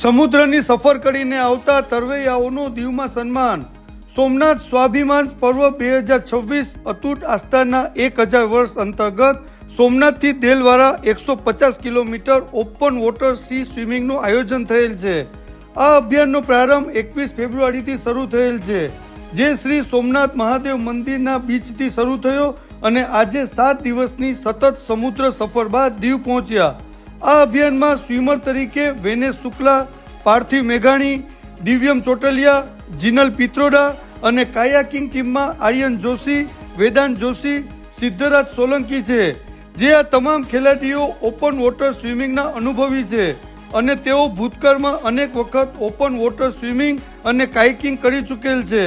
સમુદ્રની સફર કરીને આવતા તરવૈયાઓનું દીવમાં સન્માન। સોમનાથ સ્વાભિમાન પર્વ 2026 અતૂટ આસ્થાના 1000 વર્ષ અંતર્ગત સોમનાથથી Delwada 150 kilometre open water sea સ્વિમિંગનું આયોજન થયેલ છે। આ અભિયાનનો પ્રારંભ 21 ફેબ્રુઆરીથી શરૂ થયેલ છે, જે શ્રી સોમનાથ મહાદેવ મંદિરના બીચથી શરૂ થયો અને આજે 7 દિવસની સતત સમુદ્ર સફર બાદ દીવ પહોંચ્યા। આ અભિયાનમાં સ્વિમર તરીકે વેનેશ શુક્લા, પાર્થિવ મેઘાણી, દિવ્યમ ચોટલિયા, જીનલ પિત્રોડા અને કાયાકિંગ ટીમમાં આર્યન જોશી, વેદાંત જોશી, સિદ્ધરાજ સોલંકી છે, જે આ તમામ ખેલાડીઓ ઓપન વોટર સ્વિમિંગના અનુભવી છે અને તેઓ ભૂતકાળમાં અનેક વખત ઓપન વોટર સ્વિમિંગ અને કાયકિંગ કરી ચૂકેલ છે।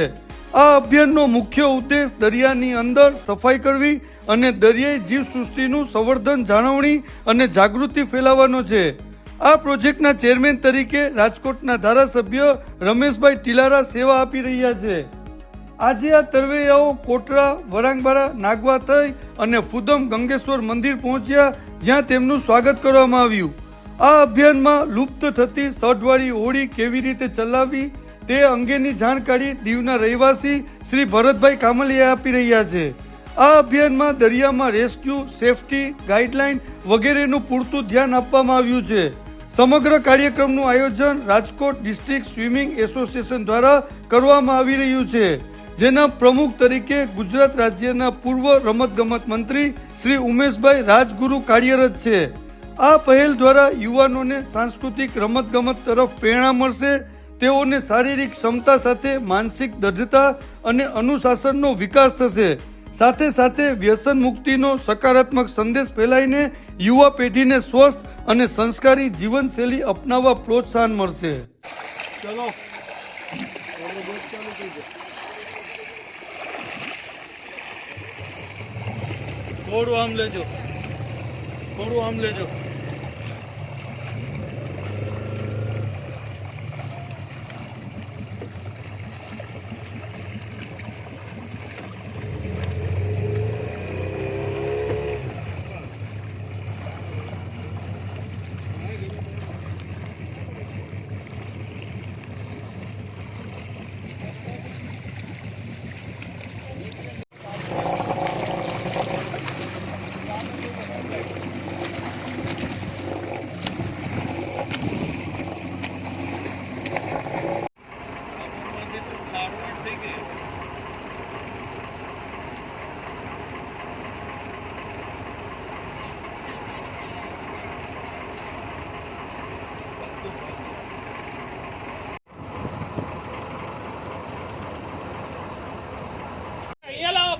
આ અભિયાનનો મુખ્ય ઉદ્દેશ દરિયાની અંદર સફાઈ કરવી અને દરિયાઈ જીવસૃષ્ટિનું સંવર્ધન, જાળવણી અને જાગૃતિ ફેલાવવાનો છે। આ પ્રોજેક્ટના ચેરમેન તરીકે રાજકોટના ધારાસભ્ય રમેશભાઈ ટીલારા સેવા આપી રહ્યા છે। આજે આ તરવૈયાઓ કોટરા, વરાંગબારા, નાગવા થઈ અને ફુદમ ગંગેશ્વર મંદિર પહોંચ્યા, જ્યાં તેમનું સ્વાગત કરવામાં આવ્યું। આ અભિયાનમાં લુપ્ત થતી સઢવાળી હોડી કેવી રીતે ચલાવવી તે અંગેની જાણકારી દીવના રહેવાસી શ્રી ભરતભાઈ કામલિયા આપી રહ્યા છે। આ અભિયાનમાં દરિયામાં રેસ્ક્યુ, સેફટી, ગાઈડલાઈન વગેરેનું પૂરતું ધ્યાન આપવામાં આવ્યું છે। સમગ્ર કાર્યક્રમનું આયોજન રાજકોટ ડિસ્ટ્રિક્ટ સ્વિમિંગ એસોસિએશન દ્વારા કરવામાં આવી રહ્યું છે, જેના પ્રમુખ તરીકે ગુજરાત રાજ્યના પૂર્વ રમતગમત મંત્રી શ્રી ઉમેશભાઈ રાજગુરુ કાર્યરત છે। આ પહેલ દ્વારા યુવાનોને સાંસ્કૃતિક રમતગમત તરફ પ્રેરણા મળશે, તેઓને શારીરિક ક્ષમતા સાથે માનસિક દૃઢતા અને અનુશાસનનો વિકાસ થશે। સાથે સાથે વ્યસન મુક્તિનો સકારાત્મક સંદેશ ફેલાઈને યુવા પેઢીને સ્વસ્થ અને સંસ્કારી જીવનશૈલી અપનાવવા પ્રોત્સાહન મળશે। ચલો થોડું આમ લેજો, થોડું આમ લેજો।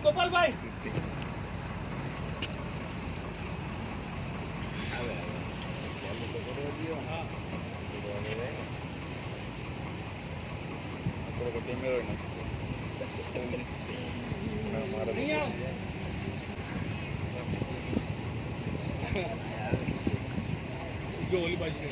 ગોપાલભાઈ જો ઓલી બાજુ